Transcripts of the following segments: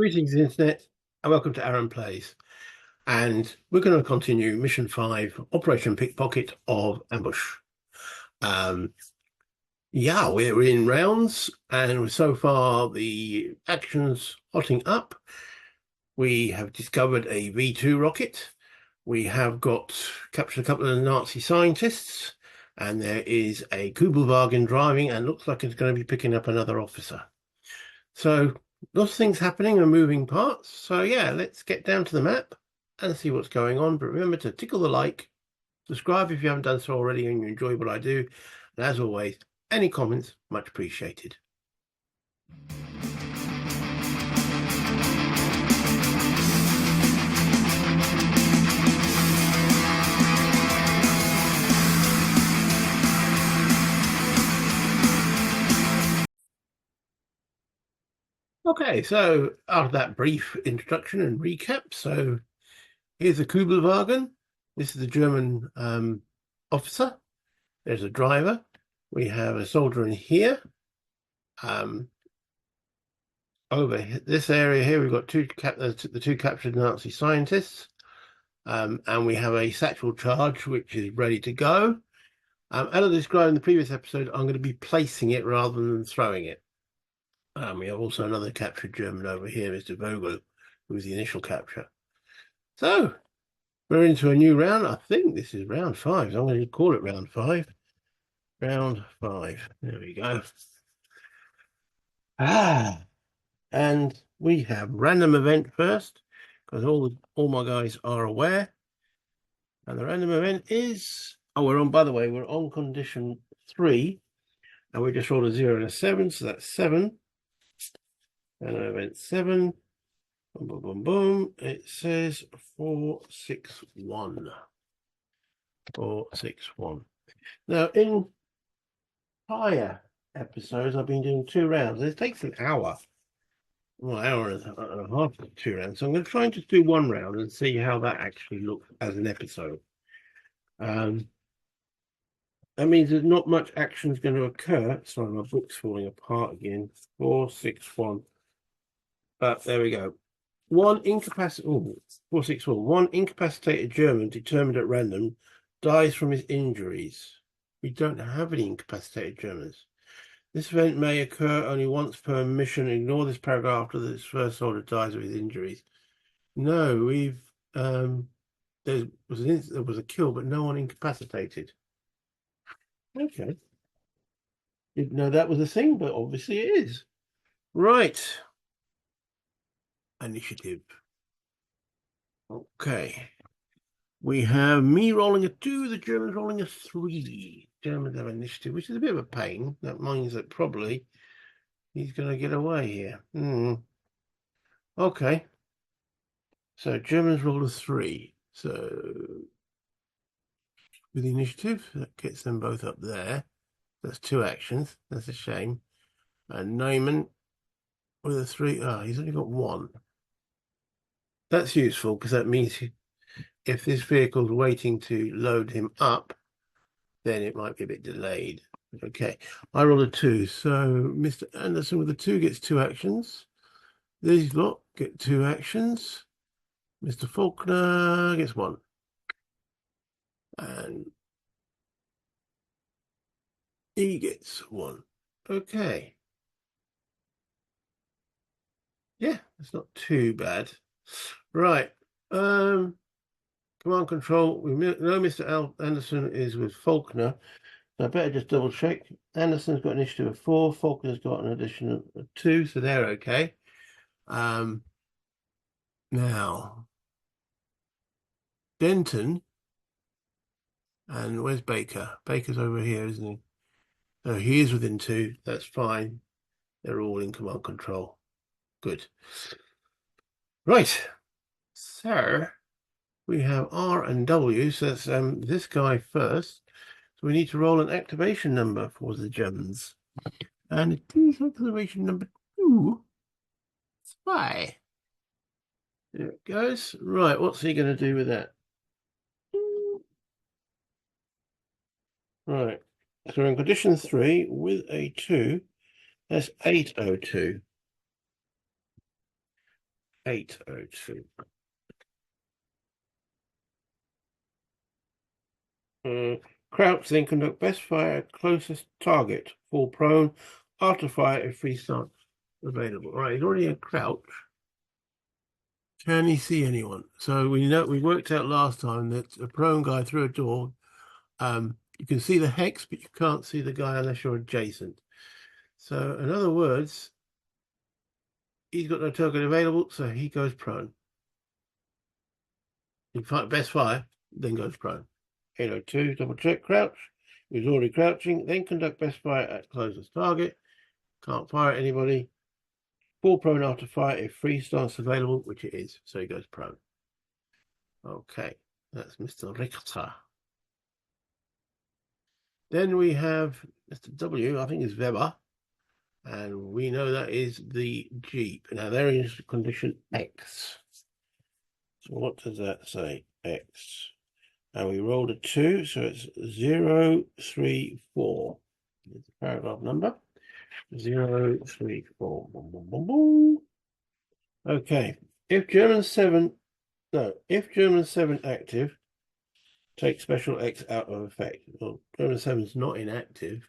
Greetings, Internet, and welcome to Aaron Plays. And we're going to continue Mission 5, Operation Pickpocket of Ambush. Yeah, we're in rounds, and so far the action's hotting up. We have discovered a V2 rocket. We have captured a couple of Nazi scientists, and there is a Kubelwagen driving, and looks like it's going to be picking up another officer. So lots of things happening and moving parts. So yeah, let's get down to the map and see what's going on. But remember to tickle the like, subscribe if you haven't done so already and you enjoy what I do. And as always, any comments, much appreciated. Okay, so after that brief introduction and recap, so here's the Kubelwagen. This is the German officer. There's a driver. We have a soldier in here. Over this area here, we've got the two captured Nazi scientists. And we have a satchel charge, which is ready to go. As I described in the previous episode, I'm going to be placing it rather than throwing it. We have also another captured German over here, Mr. Vogel, who was the initial capture. So, we're into a new round. I think this is round 5. So I'm going to call it round 5. Round 5. There we go. And we have random event first, because all my guys are aware. And the random event is, by the way, we're on condition 3, and we just rolled a 0 and a 7, so that's 7. And event 7, boom, boom, boom, boom. It says 461. 461. Now, in prior episodes, I've been doing 2 rounds. It takes an hour. Well, an hour and a half for 2 rounds. So I'm going to try and just do 1 round and see how that actually looks as an episode. That means there's not much action is going to occur. Sorry, my book's falling apart again. 461. But there we go. 461. One incapacitated German determined at random dies from his injuries. We don't have any incapacitated Germans. This event may occur only once per mission. Ignore this paragraph after this first soldier dies of his injuries. No, there was a kill, but no one incapacitated. Okay. Didn't know that was a thing, but obviously it is. Right. Initiative. Okay. We have me rolling a 2, the Germans rolling a 3. Germans have initiative, which is a bit of a pain. That means that probably he's going to get away here. Okay. So Germans roll a 3. So with the initiative, that gets them both up there. That's 2 actions. That's a shame. And Neumann with a 3. He's only got 1. That's useful because that means if this vehicle's waiting to load him up, then it might be a bit delayed. Okay, I rolled a 2. So Mr. Anderson with a 2 gets 2 actions. These lot get 2 actions. Mr. Faulkner gets 1. And he gets 1. Okay. Yeah, it's not too bad. Right. Command control. We know Mr. Anderson is with Faulkner. So I better just double check. Anderson's got an initiative of 4. Faulkner's got an additional 2, so they're okay. Now, Denton, and where's Baker? Baker's over here, isn't he? So he is within 2. That's fine. They're all in command control. Good. Right. So we have R and W. So that's this guy first. So we need to roll an activation number for the Germans. And it is activation number 2. Spy. There it goes. Right, what's he going to do with that? Right. So in condition 3 with a 2, that's 802. 802. Crouch, then conduct best fire at closest target. Fall prone. After fire if free stance available. All right, he's already in crouch. Can he see anyone? So we worked out last time that a prone guy through a door, you can see the hex, but you can't see the guy unless you're adjacent. So in other words, he's got no target available, so he goes prone. He best fire, then goes prone. 802, double check, crouch. He's already crouching, then conduct best fire at closest target. Can't fire at anybody. Fall prone after fire if free stance available, which it is, so he goes prone. Okay, that's Mr. Richter. Then we have Mr. W, I think is Weber, and we know that is the Jeep. Now they're in condition X. So what does that say? X. And we rolled a 2, so it's 0, 3, 4. It's the paragraph number. 0, 3, 4. Boom, boom, boom, boom. Okay. If German 7 active, take special X out of effect. Well, German 7 is not inactive.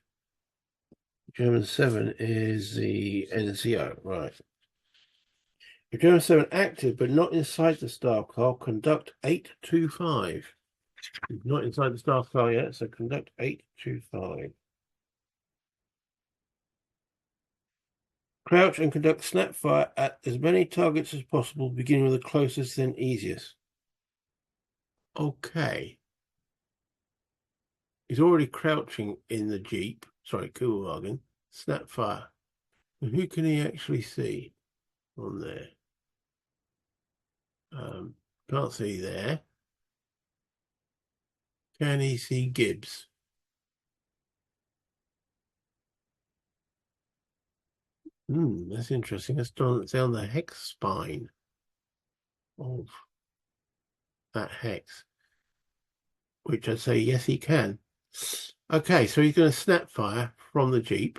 German 7 is the NCO, right. If German 7 active but not inside the staff car, conduct 825. Not inside the staff car yet, so conduct 825. Crouch and conduct snap fire at as many targets as possible, beginning with the closest, then easiest. Okay. He's already crouching in the Jeep. Sorry, Kubelwagen. Snap fire. And who can he actually see on there? Can't see there. Can he see Gibbs? That's interesting. That's down the hex spine of that hex, which I'd say, yes, he can. Okay, so he's going to snap fire from the Jeep.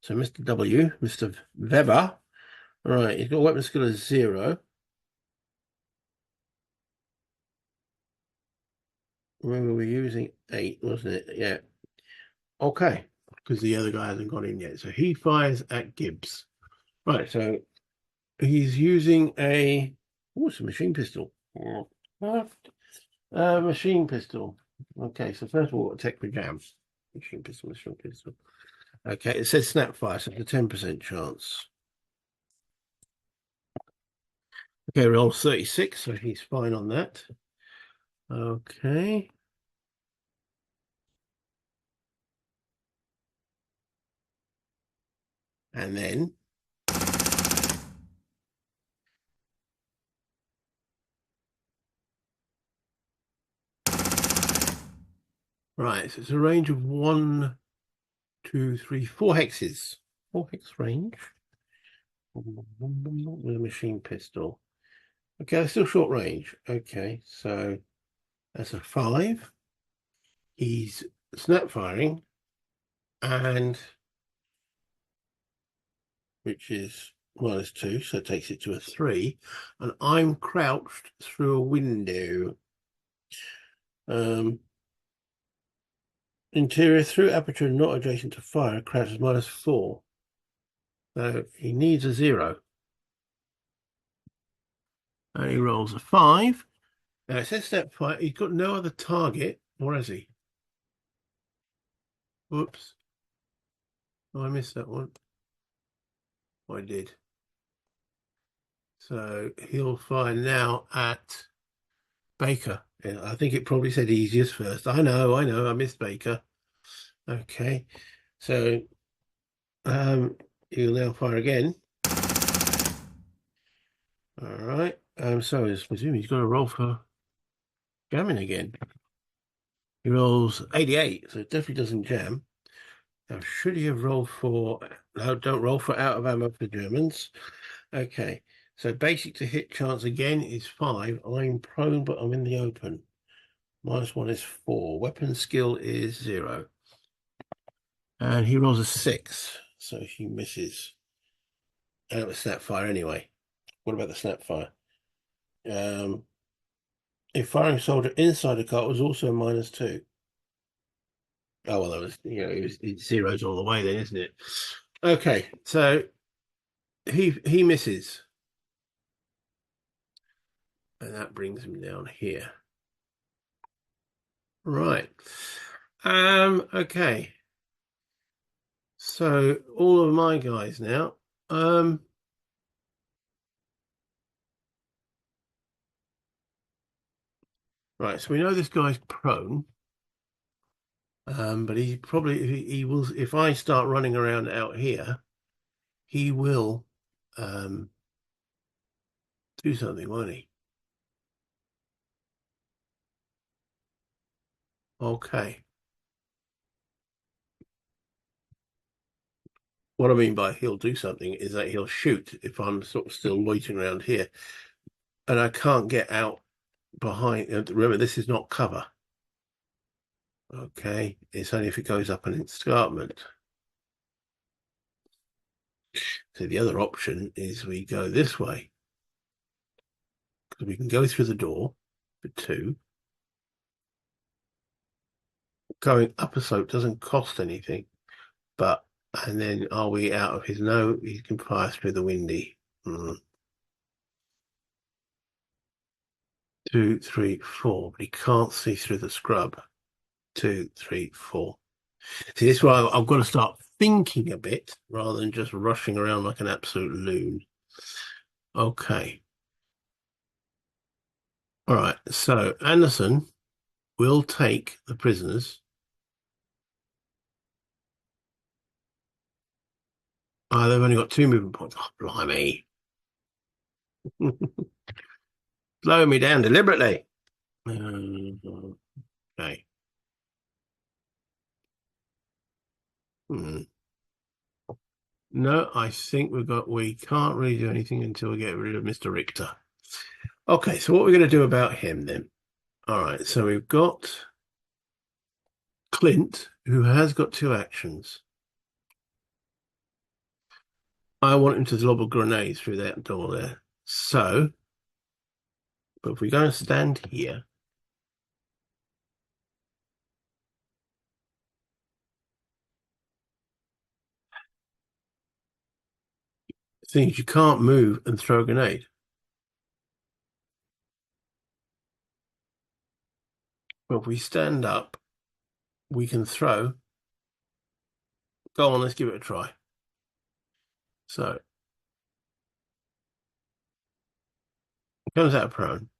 So Mr. W, Mr. Weber, all right, he's got weapon skill of 0. Remember, we're using 8, wasn't it? Yeah. Okay, because the other guy hasn't got in yet. So he fires at Gibbs. Right, so he's using it's a machine pistol. Machine pistol. Okay, so first of all, attack for jam. Machine pistol, machine pistol. Okay, it says snap fire, so it's a 10% chance. Okay, roll 36, so he's fine on that. Okay. And then right, so it's a range of 1, 2, 3, 4 hexes. 4 hex range with a machine pistol. Okay, that's still short range. Okay, so that's a 5. He's snap firing, and which is -2, so it takes it to a 3. And I'm crouched through a window. Interior through aperture not adjacent to fire, crouch is -4. So he needs a 0. And he rolls a 5. Now it says step 5. He's got no other target, or has he? Whoops. Oh, I missed that one. Oh, I did. So he'll fire now at Baker. Yeah, I think it probably said easiest first. I know, I missed Baker. Okay. So he'll now fire again. All right. So I presume he's got to roll for jamming again. He rolls 88, so it definitely doesn't jam. Now, should he have rolled for... No, don't roll for out of ammo for Germans. Okay, so basic to hit chance again is 5. I'm prone, but I'm in the open. -1 is 4. Weapon skill is 0. And he rolls a 6, so he misses. And it was snap fire anyway. What about the snapfire? Um, if firing soldier inside a cart was also -2. Oh well, that was it's zeros all the way then, isn't it? Okay, so he misses, and that brings him down here. Right. Okay. So all of my guys now. Right. So we know this guy's prone. But he probably he will if I start running around out here, he will um do something, won't he? Okay. What I mean by he'll do something is that he'll shoot if I'm sort of still loitering around here and I can't get out behind. Remember, this is not cover. Okay. It's only if it goes up an escarpment. So the other option is we go this way because we can go through the door for 2. Going up a slope doesn't cost anything, but and then are we out of his? No, he can fire through the windy. 2, 3, 4, but he can't see through the scrub. 2, 3, 4. See, this is why I've got to start thinking a bit rather than just rushing around like an absolute loon. Okay. All right. So Anderson will take the prisoners. Oh, they've only got 2 movement points. Oh, blimey. Slowing me down deliberately. Okay. Hmm. No, I think we can't really do anything until we get rid of Mr. Richter. Okay, so what are we going to do about him then? All right, so we've got Clint, who has got 2 actions. I want him to lob a grenade through that door there. So, but if we go and stand here, things you can't move and throw a grenade. But if we stand up, we can throw. Go on, let's give it a try. So, comes out prone.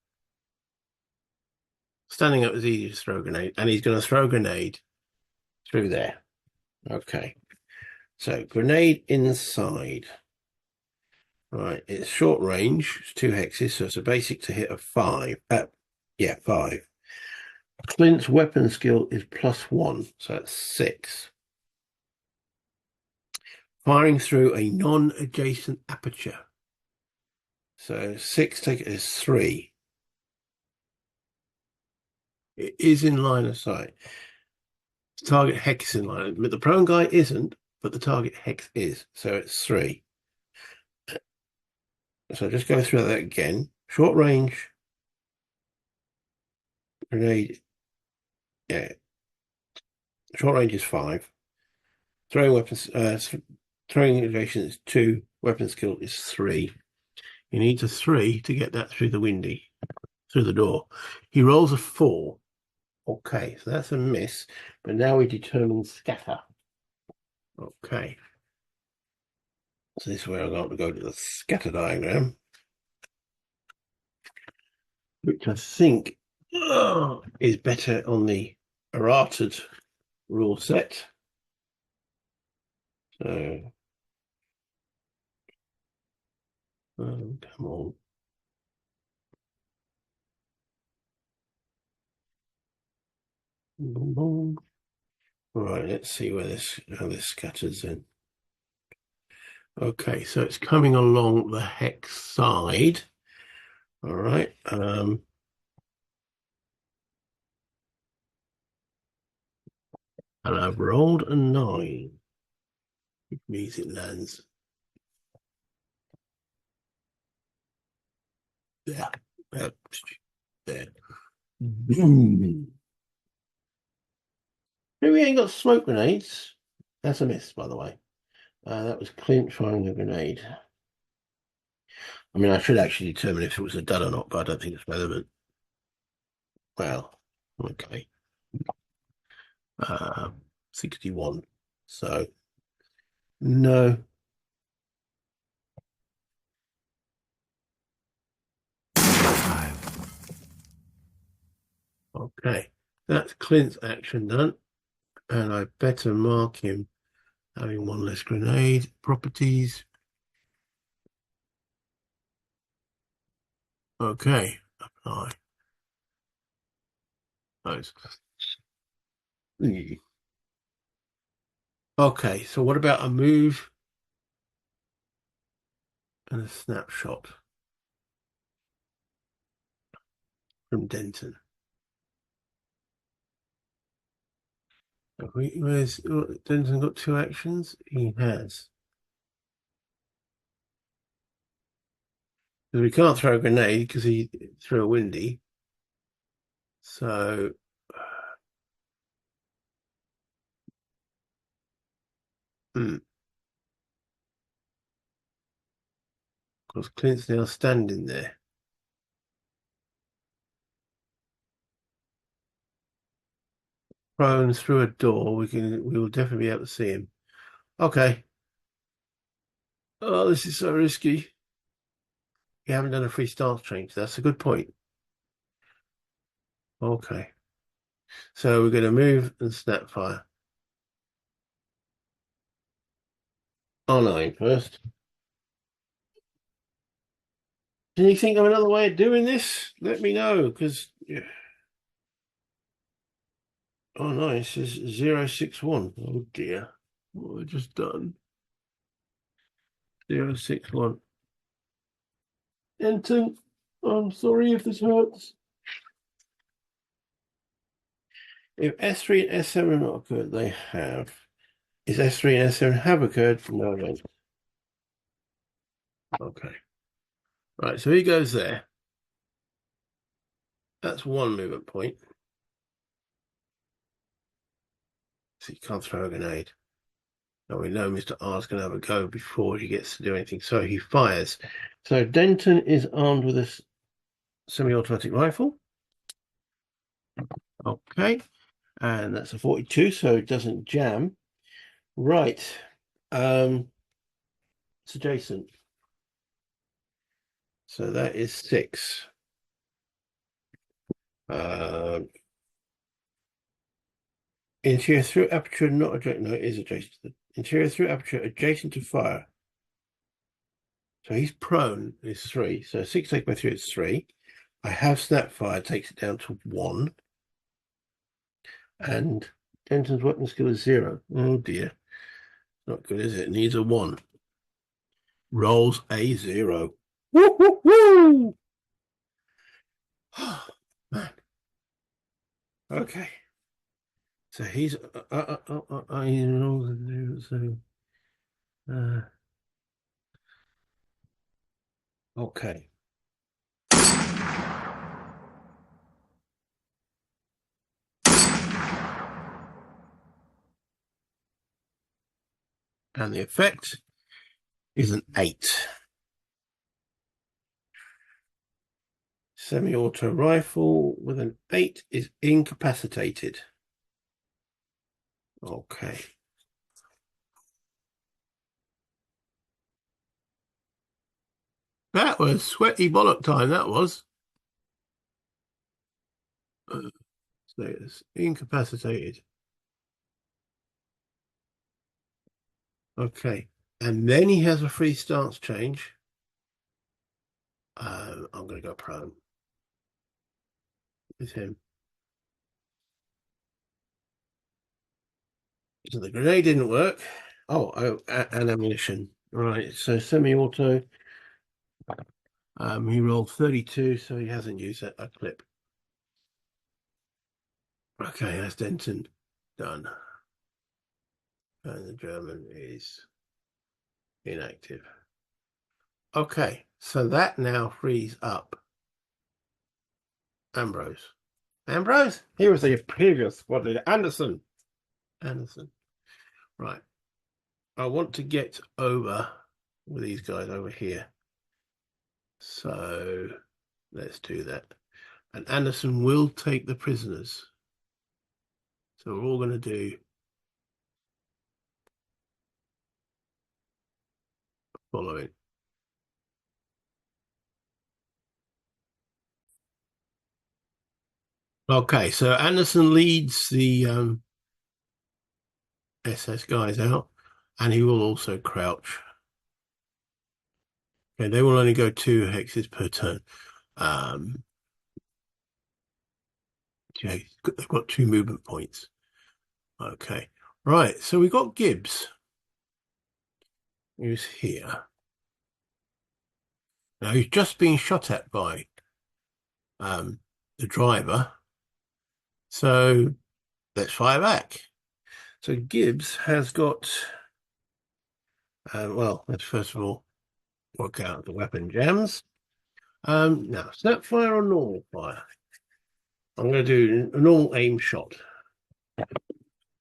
Standing up is easy to throw a grenade, and he's going to throw a grenade through there. Okay. So, grenade inside. Right, it's short range, it's 2 hexes, so it's a basic to hit of 5. Yeah, 5. Clint's weapon skill is +1, so that's 6. Firing through a non-adjacent aperture. So 6, take it as 3. It is in line of sight. The target hex is in line, but the prone guy isn't, but the target hex is, so it's 3. So just go through that again. Short range, grenade, yeah. Short range is 5. Throwing weapons, throwing adjacent is 2. Weapon skill is 3. You need a 3 to get that through the windy, through the door. He rolls a 4. Okay, so that's a miss. But now we determine scatter. Okay. So this is where I'm going to go to the scatter diagram, which I think is better on the errated rule set. So, come on. Boom, boom. Right, let's see where how this scatters in. Okay, so it's coming along the hex side. All right. And I've rolled a 9, which means it lands. Yeah. There. Boom. We ain't got smoke grenades. That's a miss, by the way. That was Clint firing a grenade. I mean, I should actually determine if it was a dud or not, but I don't think it's relevant. Well, okay. 61. So, no. Okay. That's Clint's action done. And I better mark him having one less grenade. Properties. Okay. Apply. Nice. Okay, so what about a move and a snapshot from Denton? Where's Denton got two actions? He has. We can't throw a grenade because he threw a windy. So, because Clint's now standing there. Prone through a door, we will definitely be able to see him. Okay. Oh, this is so risky. You haven't done a free stance change. That's a good point. Okay. So we're going to move and snap fire. R9 first. Can you think of another way of doing this? Let me know, because oh nice, is 061. Oh dear. What have I just done? 061. Enter. I'm sorry if this hurts. If S3 and S7 have not occurred, they have. Is S3 and S7 have occurred? No, they haven't. Okay. Right, so he goes there. That's one movement point. So you can't throw a grenade. Now we know Mr. R's going to have a go before he gets to do anything. So he fires. So Denton is armed with a semi-automatic rifle. Okay. And that's a 42, so it doesn't jam. Right. It's adjacent. So that is 6. Interior through aperture not adjacent. No, it is adjacent. Interior through aperture adjacent to fire. So he's prone, is 3. So 6 taken by 3 is 3. I have snap fire, takes it down to 1. And Denton's weapon skill is 0. Oh dear. Not good, is it? Needs a 1. Rolls a 0. Woo, woo, woo! Oh, man. Okay. So he's you know, so okay. And the effect is an 8. Semi-auto rifle with an 8 is incapacitated. Okay. That was sweaty bollock time, that was. Status incapacitated. Okay. And then he has a free stance change. I'm going to go prone with him. So the grenade didn't work. Oh, and ammunition. Right. So semi-auto. He rolled 32, so he hasn't used a clip. Okay, that's Denton done. And the German is inactive. Okay, so that now frees up Ambrose. Ambrose? Here was the previous squad leader. Anderson. Anderson. Right. I want to get over with these guys over here. So let's do that. And Anderson will take the prisoners. So we're all going to do following. Okay, so Anderson leads the SS guys out, and he will also crouch. Okay, they will only go 2 hexes per turn. Okay, they've got 2 movement points. Okay, right. So we got Gibbs, who's here. Now he's just being shot at by the driver. So let's fire back. So Gibbs has got. Well, let's first of all work out the weapon jams. Now, snap fire or normal fire? I'm going to do a normal aim shot.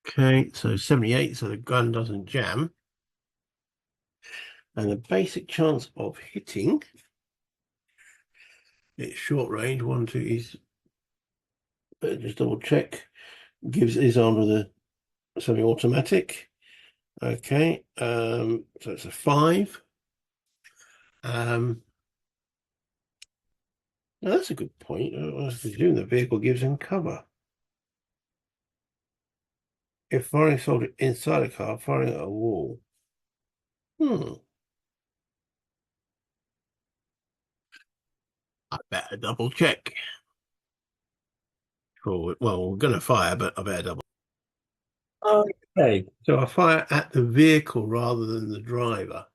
Okay, so 78, so the gun doesn't jam. And the basic chance of hitting, it's short range, 1, 2, is just double check. Gives his arm with a semi-automatic. Okay, so it's a 5. Now that's a good point. What he's doing, the vehicle gives him cover. If firing soldier inside a car, firing at a wall. I better double check. Well, we're going to fire, but I better double. Okay, so I fire at the vehicle rather than the driver,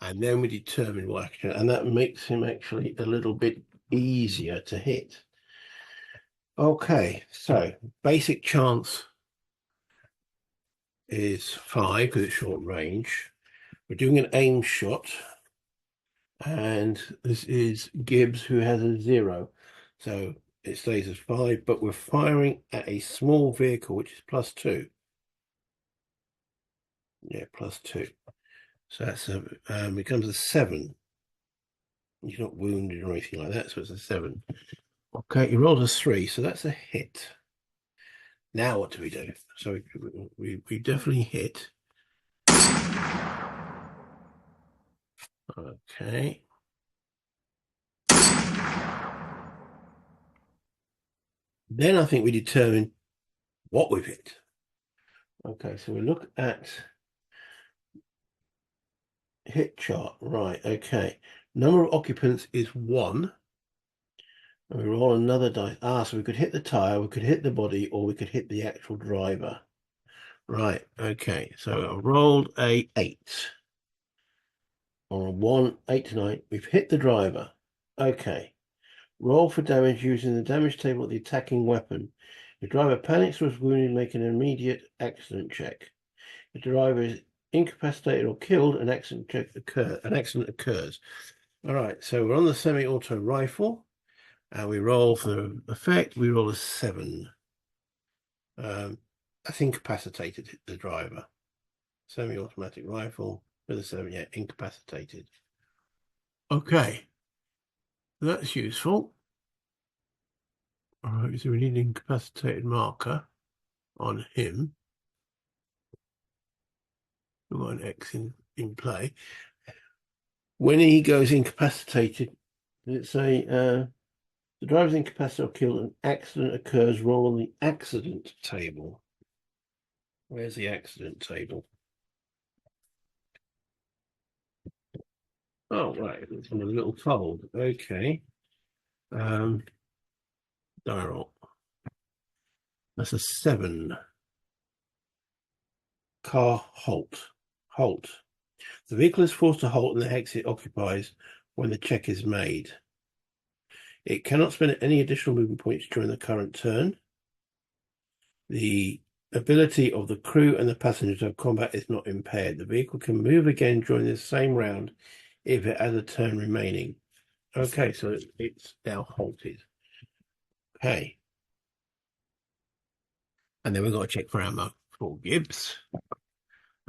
and then we determine what action, and that makes him actually a little bit easier to hit. Okay, so basic chance is 5 because it's short range. We're doing an aim shot, and this is Gibbs who has a 0. So it stays as 5, but we're firing at a small vehicle, which is +2. Yeah, +2. So that's becomes a 7. He's not wounded or anything like that, so it's a 7. Okay, he rolled a 3, so that's a hit. Now what do we do? So we definitely hit. Okay. Then I think we determine what we've hit. Okay, so we look at hit chart. Right, okay. Number of occupants is 1. And we roll another dice. So we could hit the tire, we could hit the body, or we could hit the actual driver. Right, okay. So I rolled a 8. On a 1, 8 to 9. We've hit the driver. Okay. Roll for damage using the damage table of the attacking weapon. If the driver panics or is wounded, make an immediate accident check. If the driver is incapacitated or killed, an accident occurs. All right, so we're on the semi-auto rifle, and we roll for effect. We roll a 7. That's incapacitated the driver. Semi-automatic rifle with a 7, yeah, incapacitated. Okay, that's useful. All right, so we need an incapacitated marker on him. We've got an X in play. When he goes incapacitated, let's say the driver's incapacitated or killed, an accident occurs, roll on the accident table. Where's the accident table? Oh, right, it's on a little fold. Okay. Die roll. That's a 7. Car halt. Halt. The vehicle is forced to halt in the hex it occupies when the check is made. It cannot spend any additional movement points during the current turn. The ability of the crew and the passengers of combat is not impaired. The vehicle can move again during the same round if it has a turn remaining. Okay, so it's now halted. Okay. And then we've got to check for ammo for Gibbs.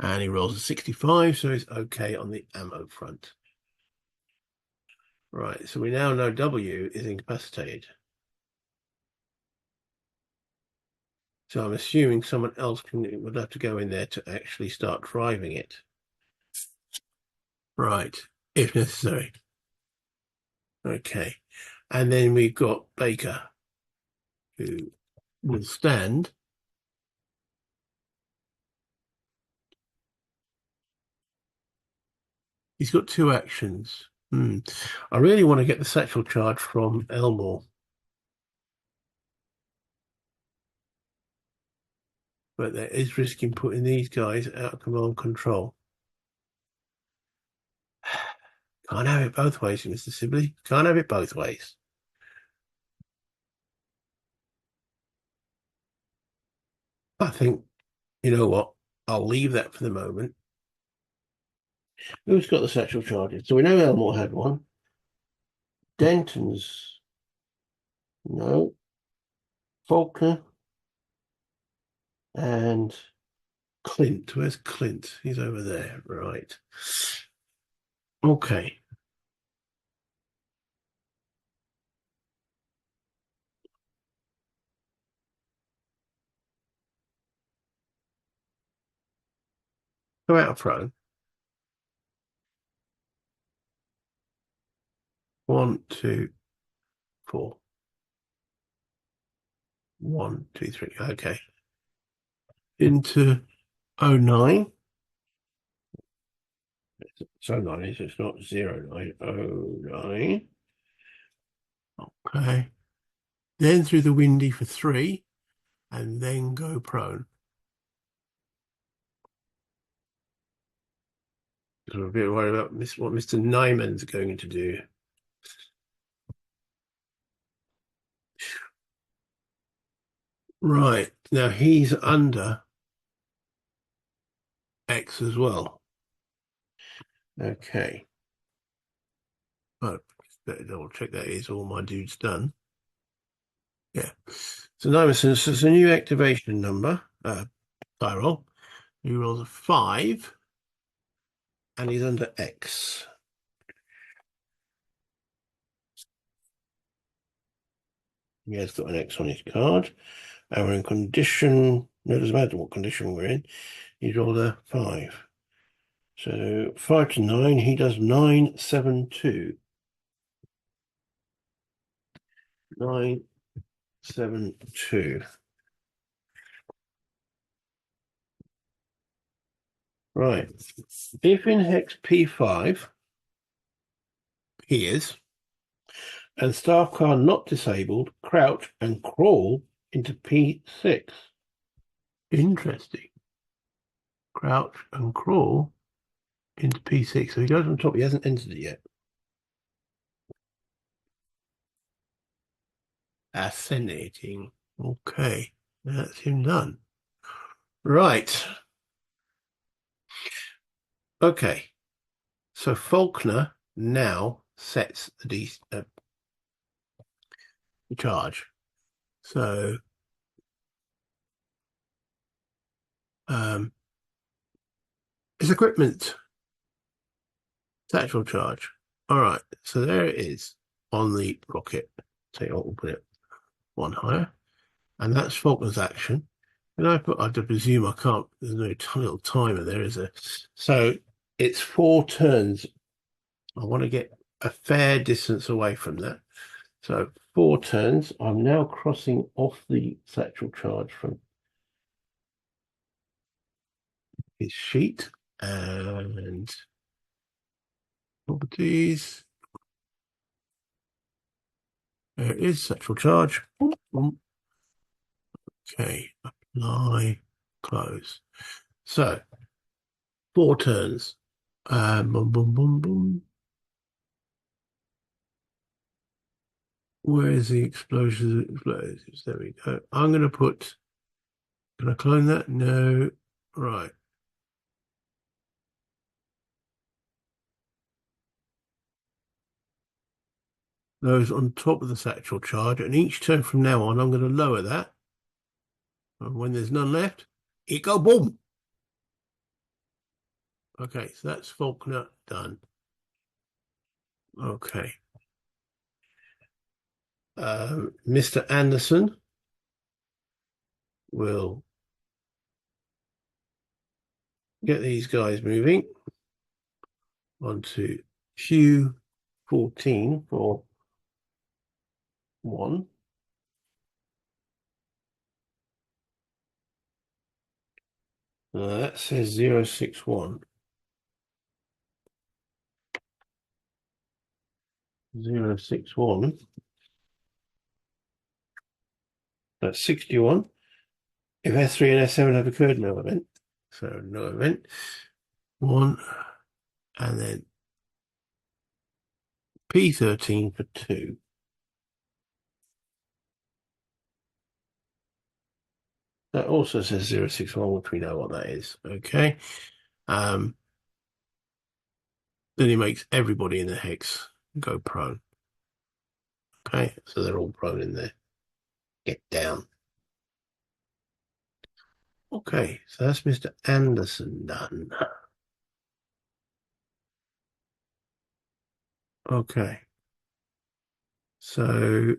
And he rolls a 65, so he's okay on the ammo front. Right, so we now know W is incapacitated. So I'm assuming someone else would have to go in there to actually start driving it. Right, if necessary. Okay. And then we've got Baker, who will stand. He's got two actions. I really want to get the satchel charge from Elmore, but there is risk in putting these guys out of command control. Can't have it both ways, Mr. Sibley. Can't have it both ways. I think, you know what? I'll leave that for the moment. Who's got the satchel charges? So we know Elmore had one. Denton's, no. Faulkner and Clint. Where's Clint? He's over there. Right. Okay. Go out of throw. 1, 2, 4. 1, 2, 3. Okay. Into 09. It's 09, is it? It's not 09. 09. Okay. Then through the windy for 3, and then go prone. Because I'm a bit worried about what Mr. Nyman's going to do. Right. Now he's under X as well. Okay. But better double check that is all my dudes done. Yeah. So Nyman says there's a new activation number, die roll. He rolls a 5 and he's under X. He has got an X on his card. And we're in condition, no, it doesn't matter what condition we're in. He's rolled a 5. So 5 to 9, he does 9, 7, 2. 9, 7, 2. Right. If in hex P5, he is, and staff card not disabled, crouch and crawl into P6. Interesting. Crouch and crawl into P6. So he goes on top. He hasn't entered it yet. Fascinating. Okay. That's him done. Right. Okay. So Faulkner now sets the charge. So his equipment satchel charge. All right. So there it is on the rocket. So we'll put it one higher. And that's Faulkner's action. And I presume I can't, there's no little timer there, is there? So it's 4 turns. I want to get a fair distance away from that. So 4 turns. I'm now crossing off the satchel charge from his sheet and properties. There it is, satchel charge. Okay, apply, close. So 4 turns. Boom, boom, boom, boom. Where's the explosions? Explosives. There we go. I'm going to put. Can I clone that? No. Right. those on top of the satchel charge, and each turn from now on, I'm going to lower that. And when there's none left, it go boom. Okay, so that's Faulkner done. Okay. Mr. Anderson will get these guys moving onto Q14 for 1. That says 061. 061. That's 61. If S3 and S7 have occurred, no event. So no event. 1. And then P13 for 2. That also says 061, which we know what that is. Okay. Then he makes everybody in the hex go prone. Okay, so they're all prone in there. Get down. Okay, so that's Mr. Anderson done. Okay. So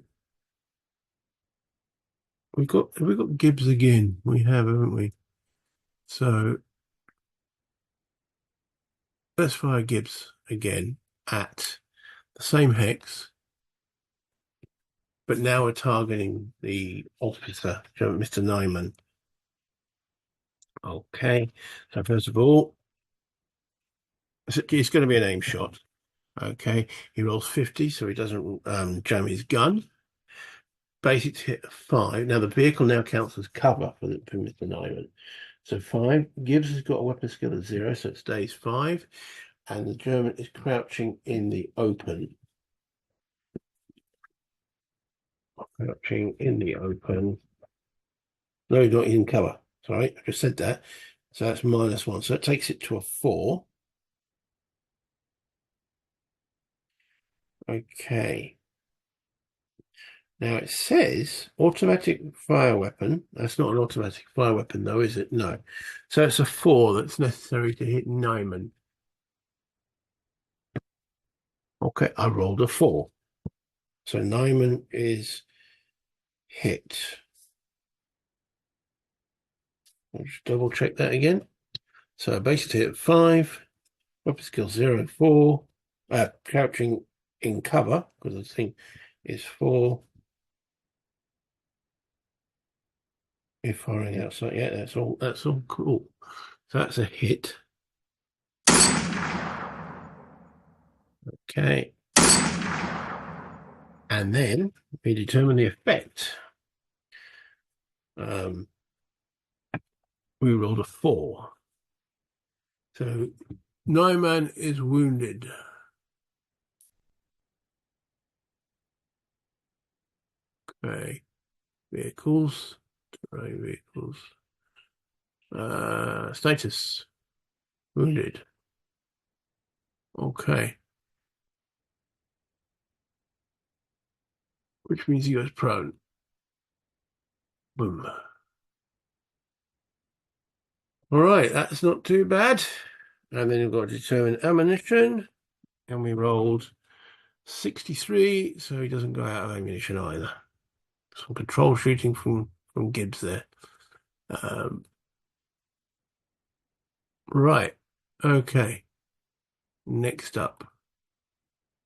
have we got Gibbs again? We have, haven't we? So let's fire Gibbs again at the same hex, but now we're targeting the officer, Mr. Nyman. Okay, so first of all, it's going to be an aim shot. Okay, he rolls 50, so he doesn't jam his gun. Basic hit 5. Now the vehicle now counts as cover for Mr. Nyman. So 5. Gibbs has got a weapon skill of 0, so it stays 5. And the German is crouching in the open. Crouching in the open. No, not in cover. Sorry, I just said that. So that's -1. So it takes it to a 4. Okay. Now it says automatic fire weapon. That's not an automatic fire weapon, though, is it? No. So it's a 4 that's necessary to hit Nyman. Okay, I rolled a 4. So Nyman is hit. I'll just double check that again. So basically hit 5, weapon skill 0, 4, crouching in cover, because the thing is 4. If firing outside, yeah, that's all cool. So that's a hit. Okay. And then we determine the effect. We rolled a 4. So Nyman is wounded. Okay. Vehicles. Terrain vehicles. Status. Wounded. Okay. Which means he goes prone. Boom. All right, that's not too bad. And then you've got to determine ammunition. And we rolled 63, so he doesn't go out of ammunition either. Some control shooting from Gibbs there. Right. Okay. Next up.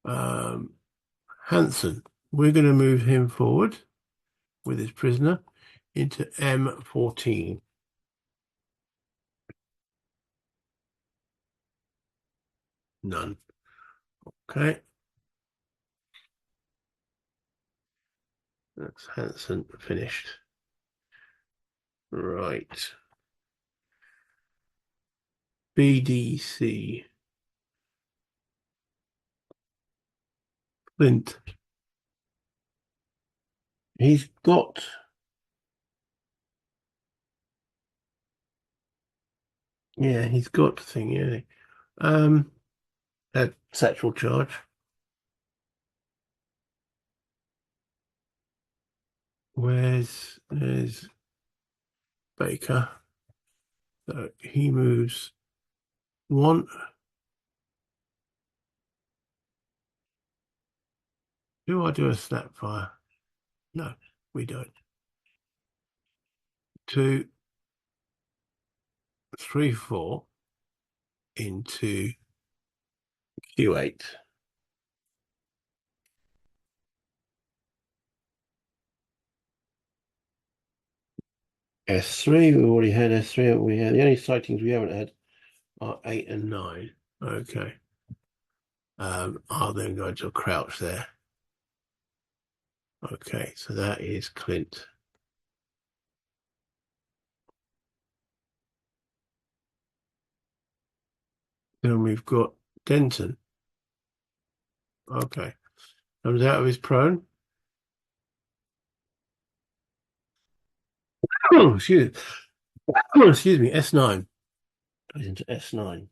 Hanson. We're going to move him forward with his prisoner into M14. None. Okay. That's Hanson finished. Right. BDC. Flint. He's got the thing, yeah. A satchel charge. There's Baker. So he moves one. Do I do a snap fire? No, we don't. 2, 3, 4 into Q8. S3, we already had S3. We had the only sightings we haven't had are 8 and 9. Okay. I'll then go into a crouch there. Okay, so that is Clint. Then we've got Denton. Okay. Comes out of his prone. Oh, excuse me, S9. Goes into S9.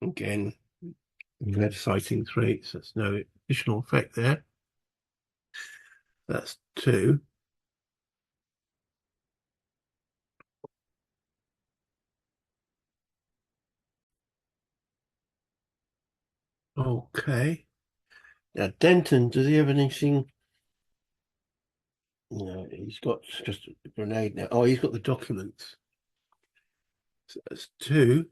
Again, we've had sighting 3, so there's no additional effect there. That's 2. Okay. Now, Denton, does he have anything? No, he's got just a grenade now. Oh, he's got the documents. So that's 2.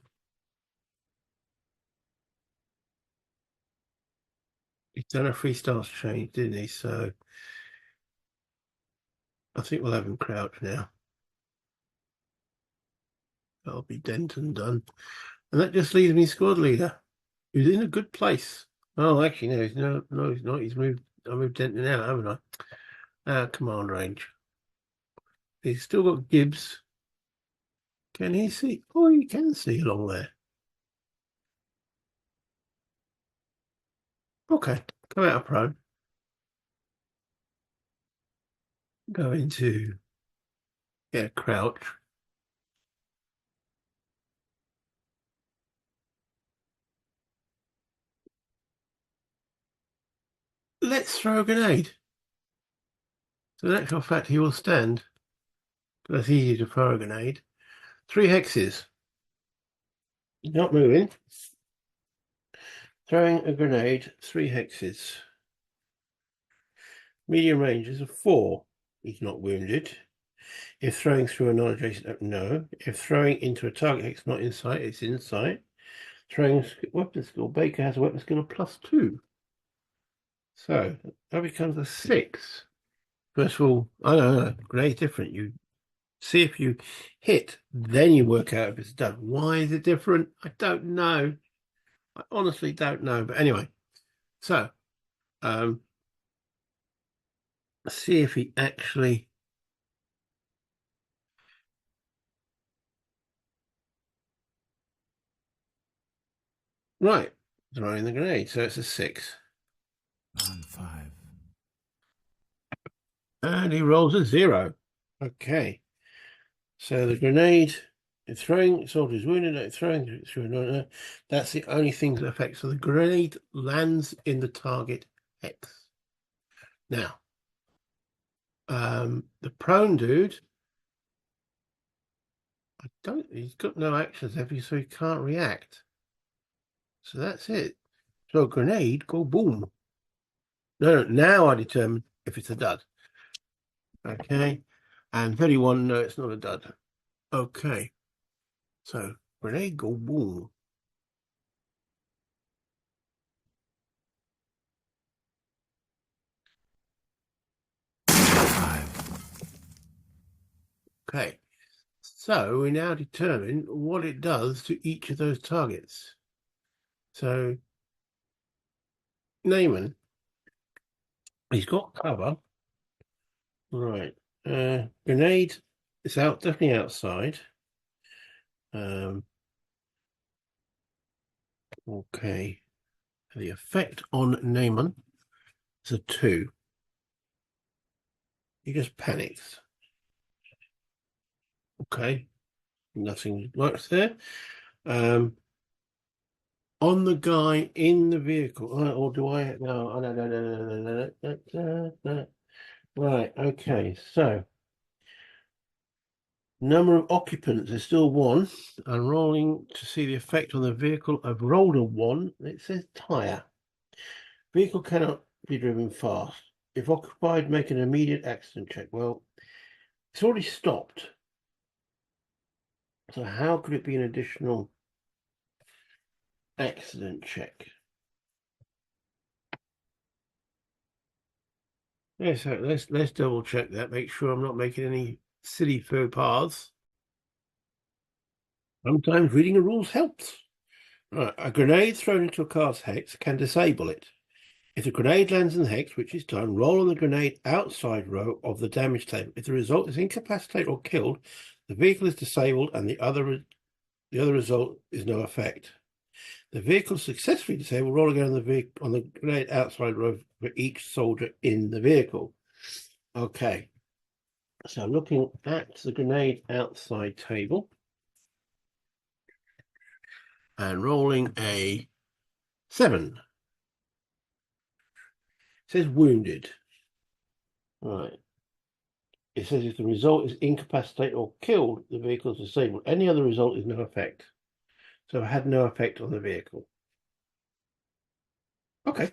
He's done a freestyle change, didn't he? So I think we'll have him crouch now. That'll be Denton done. And that just leaves me squad leader, who's in a good place. Oh, actually, no, he's not. I moved Denton out, haven't I? Command range. He's still got Gibbs. Can he see? Oh, he can see along there. Okay, come out of prone. Go into, crouch. Let's throw a grenade. So in actual fact, he will stand. That's easy to throw a grenade. 3 hexes. Not moving. Throwing a grenade, 3 hexes. Medium range is a 4. He's not wounded. If throwing through a non-adjacent, no. If throwing into a target hex not in sight, it's in sight. Throwing weapon skill, Baker has a weapon skill of +2. So that becomes a 6. First of all, I don't know, grenade's different. You see if you hit, then you work out if it's done. Why is it different? I don't know. I honestly don't know. But anyway, so see if he actually. Right, throwing the grenade, so it's a 6. On 5. And he rolls a 0. Okay. So the grenade, throwing soldiers wounded, throwing through another. That's the only thing that affects. So the grenade lands in the target hex. Now, the prone dude, he's got no actions, so he can't react. So that's it. So grenade, go boom. No, now I determine if it's a dud. Okay. And 31, no, it's not a dud. Okay. So grenade, go boom. Okay. So we now determine what it does to each of those targets. So Neyman, he's got cover. Right. Grenade is definitely outside. Okay. The effect on Neyman is a 2. He just panics. Okay. Nothing works there. on the guy in the vehicle. Or do I? No, no, no, no, no, no, no, no, no. Right, okay, so number of occupants is still one. I'm rolling to see the effect on the vehicle. I've rolled a one. It says tire. Vehicle cannot be driven fast. If occupied, make an immediate accident check. Well, it's already stopped. So how could it be an additional accident check? Yeah, so let's double check that. Make sure I'm not making any silly faux pas. Sometimes reading the rules helps. Right, a grenade thrown into a car's hex can disable it. If the grenade lands in the hex, which is done, roll on the grenade outside row of the damage table. If the result is incapacitated or killed, the vehicle is disabled and the other result is no effect. The vehicle successfully disabled, roll again on the grenade outside row for each soldier in the vehicle. Okay, so I'm looking at the grenade outside table and rolling a 7. It says wounded. Right. It says if the result is incapacitated or killed, the vehicle is disabled. Any other result is no effect. So it had no effect on the vehicle. Okay.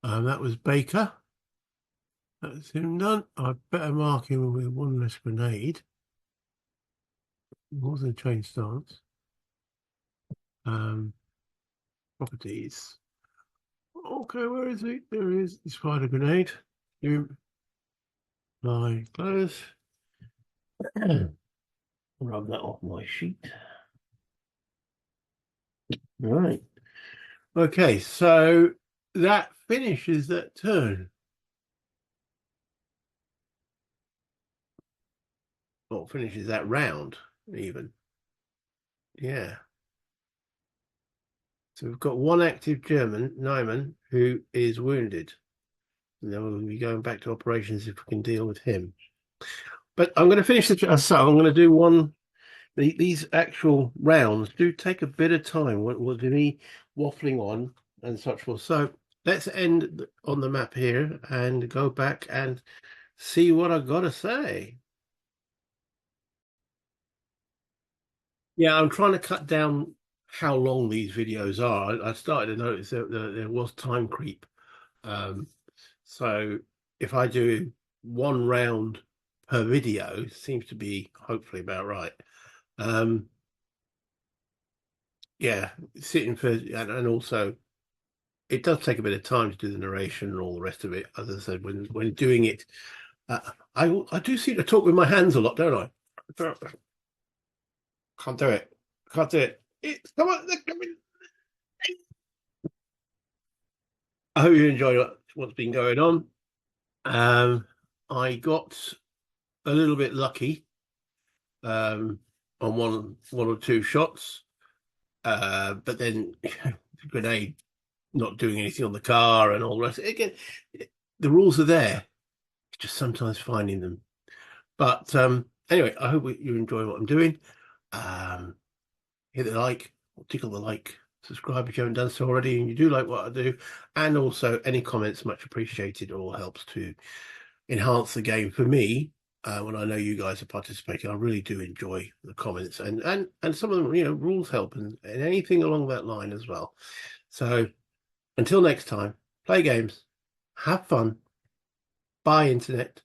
That was Baker. That's him done. I'd better mark him with one less grenade. More than change stance. Properties. Okay, where is he? There he is. He's fired a grenade. My close. Rub that off my sheet. Right. Okay, so that finishes that turn. Or finishes that round, even. Yeah. So we've got one active German, Nyman, who is wounded. And then we'll be going back to operations if we can deal with him. But I'm going to finish the so I'm going to do one. These actual rounds do take a bit of time. What me waffling on and such forth. So let's end on the map here and go back and see what I've got to say. Yeah, I'm trying to cut down how long these videos are. I started to notice that there was time creep. Um, so if I do one round per video, seems to be hopefully about right. Yeah, sitting for and also it does take a bit of time to do the narration and all the rest of it. As I said, when doing it, I do seem to talk with my hands a lot, don't I? Can't do it. Can't do it. Come on, come in. I hope you enjoy what's been going on. I got a little bit lucky on one or two shots, but then the grenade not doing anything on the car and all the rest. Again, the rules are there, just sometimes finding them. But anyway, I hope you enjoy what I'm doing. Hit the like, or tickle the like, subscribe if you haven't done so already, and you do like what I do. And also, any comments much appreciated. All helps to enhance the game for me. When I know you guys are participating, I really do enjoy the comments and some of them, rules help and anything along that line as well. So until next time, play games, have fun, buy internet,